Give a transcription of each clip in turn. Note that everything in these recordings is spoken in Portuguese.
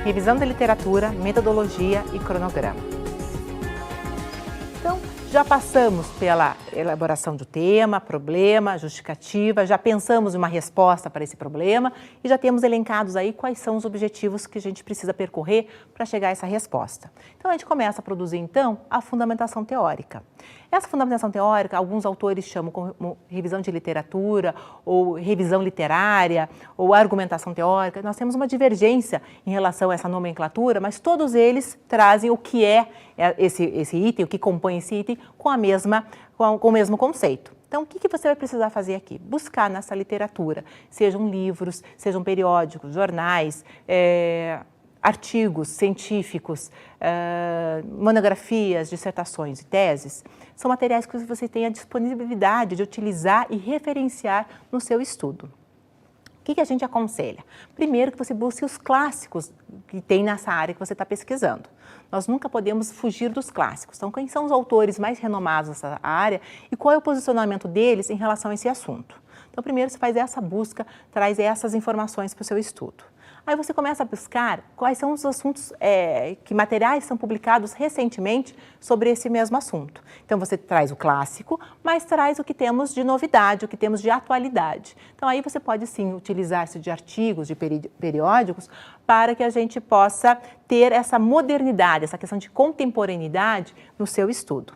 revisão da literatura, metodologia e cronograma. Então, já passamos pela elaboração do tema, problema, justificativa, já pensamos em uma resposta para esse problema e já temos elencados aí quais são os objetivos que a gente precisa percorrer para chegar a essa resposta. Então, a gente começa a produzir, então, a fundamentação teórica. Essa fundamentação teórica, alguns autores chamam como revisão de literatura, ou revisão literária, ou argumentação teórica. Nós temos uma divergência em relação a essa nomenclatura, mas todos eles trazem o que é esse item, o que compõe esse item, com o mesmo conceito. Então, o que você vai precisar fazer aqui? Buscar nessa literatura, sejam livros, sejam periódicos, jornais, artigos científicos, monografias, dissertações e teses, são materiais que você tem a disponibilidade de utilizar e referenciar no seu estudo. O que a gente aconselha? Primeiro, que você busque os clássicos que tem nessa área que você está pesquisando. Nós nunca podemos fugir dos clássicos. Então, quem são os autores mais renomados dessa área e qual é o posicionamento deles em relação a esse assunto? Então, primeiro você faz essa busca, traz essas informações para o seu estudo. Aí você começa a buscar quais são os assuntos, que materiais são publicados recentemente sobre esse mesmo assunto. Então, você traz o clássico, mas traz o que temos de novidade, o que temos de atualidade. Então, aí você pode, sim, utilizar-se de artigos, de periódicos, para que a gente possa ter essa modernidade, essa questão de contemporaneidade no seu estudo.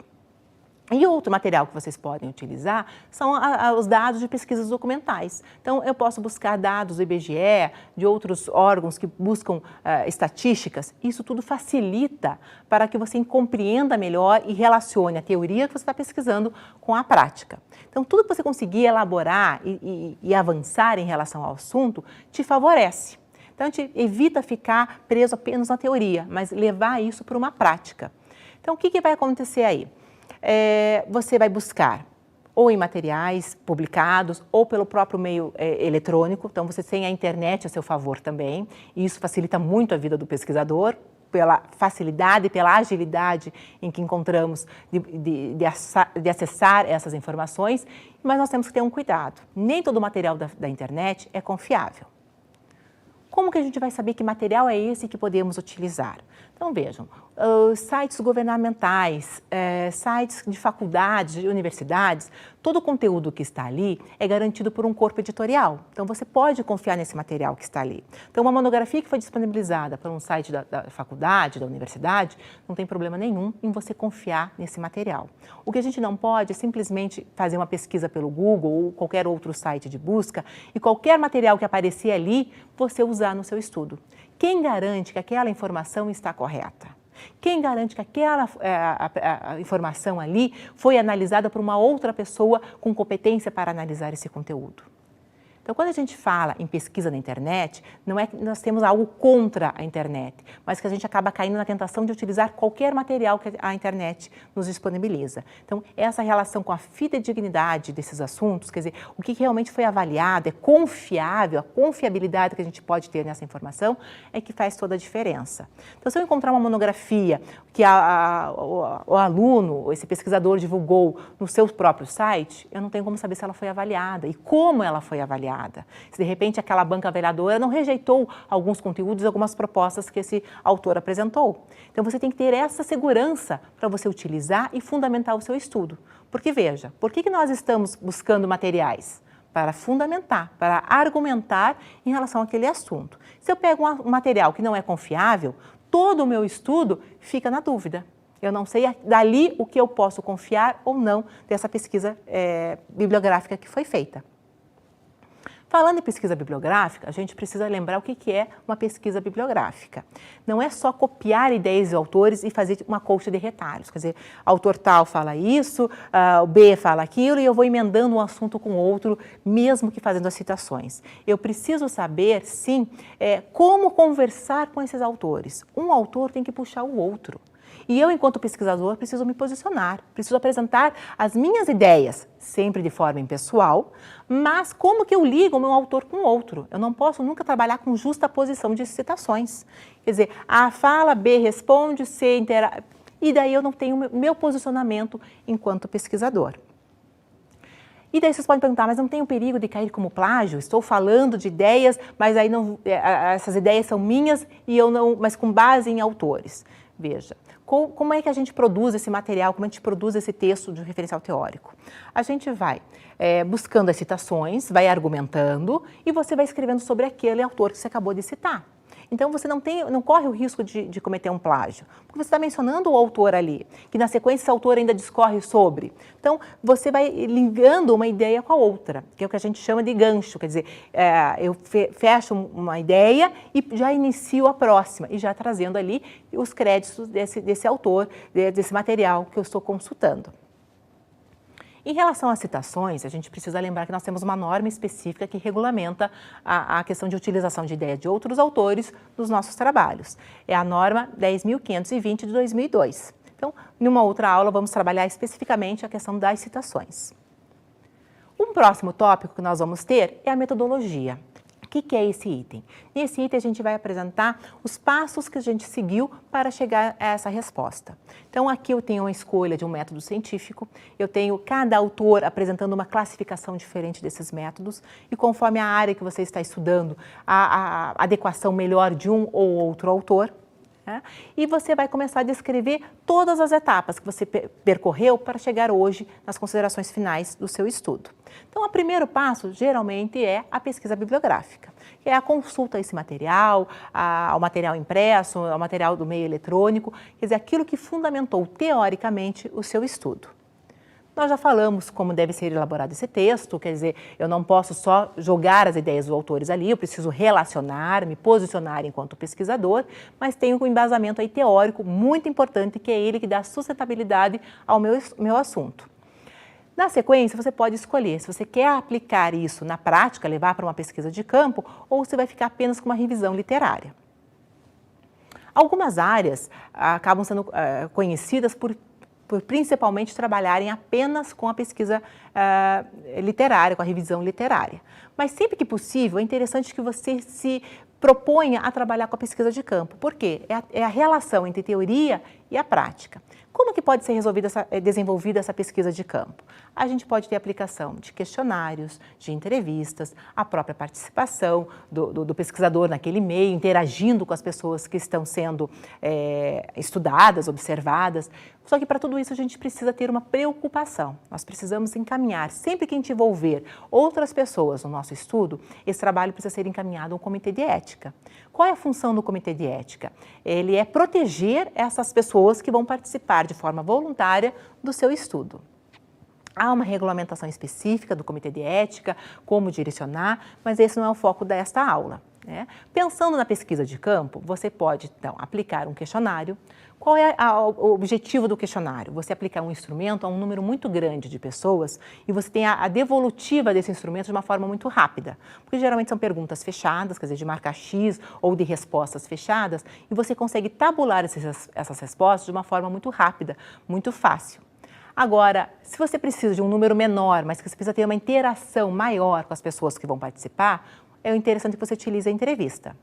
E outro material que vocês podem utilizar são os dados de pesquisas documentais. Então, eu posso buscar dados do IBGE, de outros órgãos que buscam estatísticas. Isso tudo facilita para que você compreenda melhor e relacione a teoria que você está pesquisando com a prática. Então, tudo que você conseguir elaborar e avançar em relação ao assunto te favorece. Então, a gente evita ficar preso apenas na teoria, mas levar isso para uma prática. Então, o que vai acontecer aí? Você vai buscar ou em materiais publicados ou pelo próprio meio eletrônico. Então, você tem a internet a seu favor também, e isso facilita muito a vida do pesquisador, pela facilidade e pela agilidade em que encontramos de acessar essas informações, mas nós temos que ter um cuidado. Nem todo o material da internet é confiável. Como que a gente vai saber que material é esse que podemos utilizar? Então, vejam, sites governamentais, sites de faculdades, de universidades, todo o conteúdo que está ali é garantido por um corpo editorial. Então, você pode confiar nesse material que está ali. Então, uma monografia que foi disponibilizada por um site da faculdade, da universidade, não tem problema nenhum em você confiar nesse material. O que a gente não pode é simplesmente fazer uma pesquisa pelo Google ou qualquer outro site de busca e qualquer material que aparecer ali, você usar no seu estudo. Quem garante que aquela informação está correta? Quem garante que aquela a informação ali foi analisada por uma outra pessoa com competência para analisar esse conteúdo? Então, quando a gente fala em pesquisa na internet, não é que nós temos algo contra a internet, mas que a gente acaba caindo na tentação de utilizar qualquer material que a internet nos disponibiliza. Então, essa relação com a fidedignidade desses assuntos, quer dizer, o que realmente foi avaliado, é confiável, a confiabilidade que a gente pode ter nessa informação é que faz toda a diferença. Então, se eu encontrar uma monografia que o aluno, ou esse pesquisador divulgou no seu próprio site, eu não tenho como saber se ela foi avaliada e como ela foi avaliada. Se de repente aquela banca avaliadora não rejeitou alguns conteúdos, algumas propostas que esse autor apresentou. Então você tem que ter essa segurança para você utilizar e fundamentar o seu estudo. Porque veja, por que nós estamos buscando materiais? Para fundamentar, para argumentar em relação àquele assunto. Se eu pego um material que não é confiável, todo o meu estudo fica na dúvida. Eu não sei dali o que eu posso confiar ou não dessa pesquisa bibliográfica que foi feita. Falando em pesquisa bibliográfica, a gente precisa lembrar o que é uma pesquisa bibliográfica. Não é só copiar ideias de autores e fazer uma colcha de retalhos. Quer dizer, autor tal fala isso, o B fala aquilo e eu vou emendando um assunto com outro, mesmo que fazendo as citações. Eu preciso saber, sim, como conversar com esses autores. Um autor tem que puxar o outro. E eu, enquanto pesquisador, preciso me posicionar, preciso apresentar as minhas ideias, sempre de forma impessoal, mas como que eu ligo o meu autor com o outro? Eu não posso nunca trabalhar com justa posição de citações. Quer dizer, A fala, B responde, C interage, e daí eu não tenho meu posicionamento enquanto pesquisador. E daí vocês podem perguntar, mas não tem o perigo de cair como plágio? Estou falando de ideias, mas aí não, essas ideias são minhas e eu não, mas com base em autores. Veja, como é que a gente produz esse material, como a gente produz esse texto de referencial teórico? A gente vai buscando as citações, vai argumentando e você vai escrevendo sobre aquele autor que você acabou de citar. Então, você não corre o risco de cometer um plágio, porque você está mencionando o autor ali, que na sequência esse autor ainda discorre sobre. Então, você vai ligando uma ideia com a outra, que é o que a gente chama de gancho, quer dizer, eu fecho uma ideia e já inicio a próxima, e já trazendo ali os créditos desse autor, desse material que eu estou consultando. Em relação às citações, a gente precisa lembrar que nós temos uma norma específica que regulamenta a questão de utilização de ideias de outros autores nos nossos trabalhos. É a norma 10.520 de 2002. Então, numa outra aula, vamos trabalhar especificamente a questão das citações. Um próximo tópico que nós vamos ter é a metodologia. O que é esse item? Nesse item a gente vai apresentar os passos que a gente seguiu para chegar a essa resposta. Então aqui eu tenho uma escolha de um método científico, eu tenho cada autor apresentando uma classificação diferente desses métodos e conforme a área que você está estudando, a adequação melhor de um ou outro autor. E você vai começar a descrever todas as etapas que você percorreu para chegar hoje nas considerações finais do seu estudo. Então, o primeiro passo, geralmente, é a pesquisa bibliográfica, que é a consulta a esse material, ao material impresso, ao material do meio eletrônico, quer dizer, aquilo que fundamentou teoricamente o seu estudo. Nós já falamos como deve ser elaborado esse texto, quer dizer, eu não posso só jogar as ideias dos autores ali, eu preciso relacionar, me posicionar enquanto pesquisador, mas tenho um embasamento aí teórico muito importante, que é ele que dá sustentabilidade ao meu assunto. Na sequência, você pode escolher se você quer aplicar isso na prática, levar para uma pesquisa de campo, ou se vai ficar apenas com uma revisão literária. Algumas áreas acabam sendo conhecidas por principalmente trabalharem apenas com a pesquisa literária, com a revisão literária. Mas sempre que possível, é interessante que você se proponha a trabalhar com a pesquisa de campo. Por quê? É a relação entre teoria e a prática. Como que pode ser desenvolvida essa pesquisa de campo? A gente pode ter aplicação de questionários, de entrevistas, a própria participação do pesquisador naquele meio, interagindo com as pessoas que estão sendo estudadas, observadas. Só que para tudo isso a gente precisa ter uma preocupação. Nós precisamos encaminhar, sempre que a gente envolver outras pessoas no nosso estudo, esse trabalho precisa ser encaminhado a um comitê de ética. Qual é a função do comitê de ética? Ele é proteger essas pessoas que vão participar de forma voluntária do seu estudo. Há uma regulamentação específica do comitê de ética, como direcionar, mas esse não é o foco desta aula. Pensando na pesquisa de campo, você pode, então, aplicar um questionário. Qual é o objetivo do questionário? Você aplicar um instrumento a um número muito grande de pessoas e você tem a devolutiva desse instrumento de uma forma muito rápida. Porque geralmente são perguntas fechadas, quer dizer, de marca X ou de respostas fechadas, e você consegue tabular essas respostas de uma forma muito rápida, muito fácil. Agora, se você precisa de um número menor, mas que você precisa ter uma interação maior com as pessoas que vão participar, é interessante que você utilize a entrevista.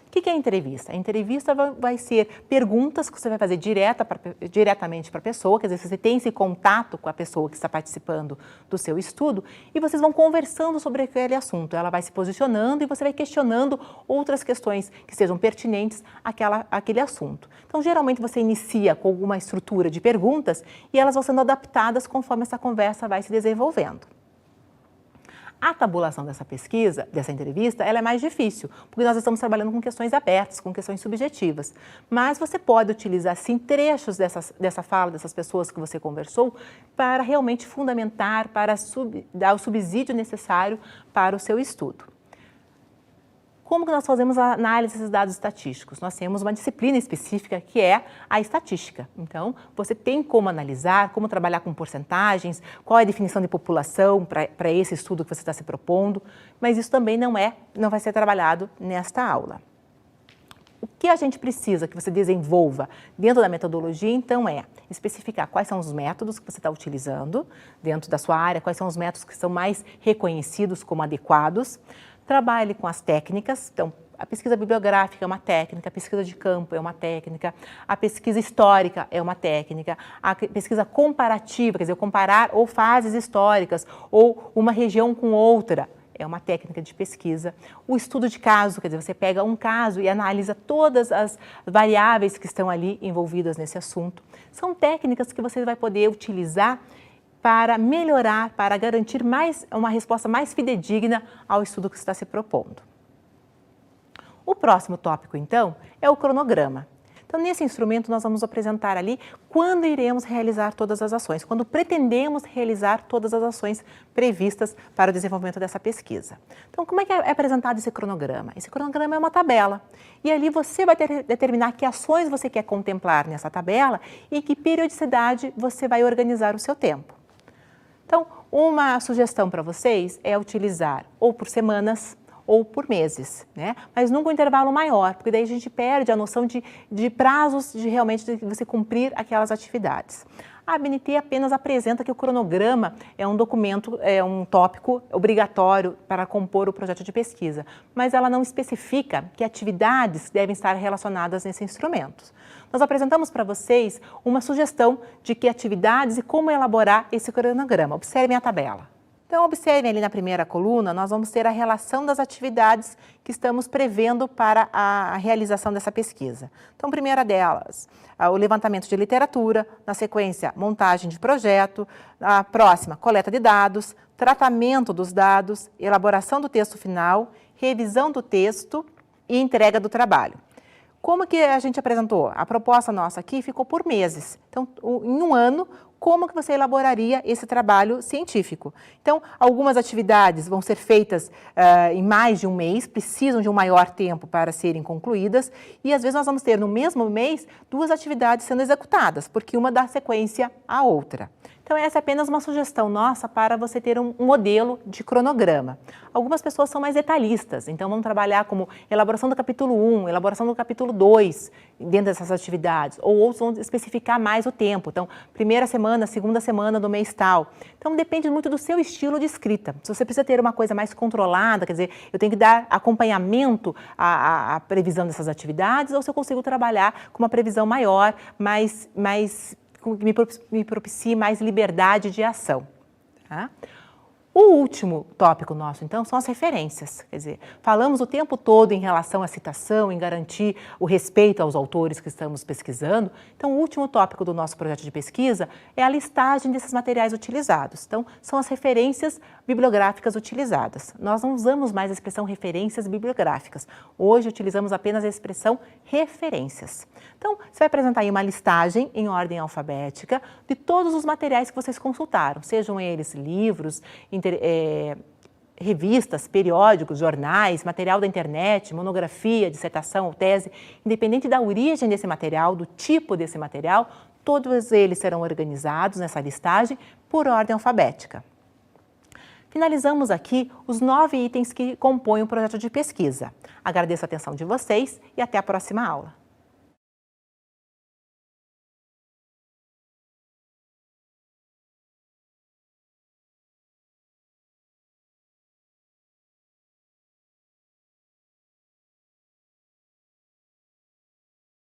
O que é a entrevista? A entrevista vai ser perguntas que você vai fazer diretamente para a pessoa, quer dizer, você tem esse contato com a pessoa que está participando do seu estudo e vocês vão conversando sobre aquele assunto. Ela vai se posicionando e você vai questionando outras questões que sejam pertinentes àquele assunto. Então, geralmente você inicia com alguma estrutura de perguntas e elas vão sendo adaptadas conforme essa conversa vai se desenvolvendo. A tabulação dessa pesquisa, dessa entrevista, ela é mais difícil, porque nós estamos trabalhando com questões abertas, com questões subjetivas. Mas você pode utilizar, sim, trechos dessa fala, dessas pessoas que você conversou, para realmente fundamentar, para dar o subsídio necessário para o seu estudo. Como que nós fazemos a análise desses dados estatísticos? Nós temos uma disciplina específica que é a estatística. Então, você tem como analisar, como trabalhar com porcentagens, qual é a definição de população para esse estudo que você está se propondo, mas isso também não vai ser trabalhado nesta aula. O que a gente precisa que você desenvolva dentro da metodologia, então, é especificar quais são os métodos que você está utilizando dentro da sua área, quais são os métodos que são mais reconhecidos como adequados. Trabalhe com as técnicas, então, A pesquisa bibliográfica é uma técnica, a pesquisa de campo é uma técnica, a pesquisa histórica é uma técnica, a pesquisa comparativa, quer dizer, comparar ou fases históricas ou uma região com outra, é uma técnica de pesquisa. O estudo de caso, quer dizer, você pega um caso e analisa todas as variáveis que estão ali envolvidas nesse assunto. São técnicas que você vai poder utilizar para melhorar, para garantir uma resposta mais fidedigna ao estudo que você está se propondo. O próximo tópico, então, é o cronograma. Então, nesse instrumento, nós vamos apresentar ali quando iremos realizar todas as ações, quando pretendemos realizar todas as ações previstas para o desenvolvimento dessa pesquisa. Então, como é que é apresentado esse cronograma? Esse cronograma é uma tabela e ali você vai determinar que ações você quer contemplar nessa tabela e que periodicidade você vai organizar o seu tempo. Então, uma sugestão para vocês é utilizar ou por semanas ou por meses, né? Mas nunca um intervalo maior, porque daí a gente perde a noção de prazos de realmente de você cumprir aquelas atividades. A ABNT apenas apresenta que o cronograma é um documento, é um tópico obrigatório para compor o projeto de pesquisa, mas ela não especifica que atividades devem estar relacionadas nesse instrumento. Nós apresentamos para vocês uma sugestão de que atividades e como elaborar esse cronograma. Observem a tabela. Então, observem ali na primeira coluna, nós vamos ter a relação das atividades que estamos prevendo para a realização dessa pesquisa. Então, primeira delas, o levantamento de literatura, na sequência, montagem de projeto, a próxima, coleta de dados, tratamento dos dados, elaboração do texto final, revisão do texto e entrega do trabalho. Como que a gente apresentou? A proposta nossa aqui ficou por meses. Então, em um ano, como que você elaboraria esse trabalho científico? Então, algumas atividades vão ser feitas em mais de um mês, precisam de um maior tempo para serem concluídas, e às vezes nós vamos ter no mesmo mês 2 atividades sendo executadas, porque uma dá sequência à outra. Então, essa é apenas uma sugestão nossa para você ter um modelo de cronograma. Algumas pessoas são mais detalhistas, então vão trabalhar como elaboração do capítulo 1, elaboração do capítulo 2, dentro dessas atividades, ou outros vão especificar mais o tempo. Então, primeira semana, segunda semana do mês tal. Então, depende muito do seu estilo de escrita. Se você precisa ter uma coisa mais controlada, quer dizer, eu tenho que dar acompanhamento à previsão dessas atividades, ou se eu consigo trabalhar com uma previsão maior, que me propicie mais liberdade de ação. Tá? O último tópico nosso, então, são as referências. Quer dizer, falamos o tempo todo em relação à citação, em garantir o respeito aos autores que estamos pesquisando. Então, o último tópico do nosso projeto de pesquisa é a listagem desses materiais utilizados. Então, são as referências bibliográficas utilizadas. Nós não usamos mais a expressão referências bibliográficas. Hoje, utilizamos apenas a expressão referências. Então, você vai apresentar aí uma listagem em ordem alfabética de todos os materiais que vocês consultaram, sejam eles livros, revistas, periódicos, jornais, material da internet, monografia, dissertação ou tese, independente da origem desse material, do tipo desse material, todos eles serão organizados nessa listagem por ordem alfabética. Finalizamos aqui os 9 itens que compõem o projeto de pesquisa. Agradeço a atenção de vocês e até a próxima aula.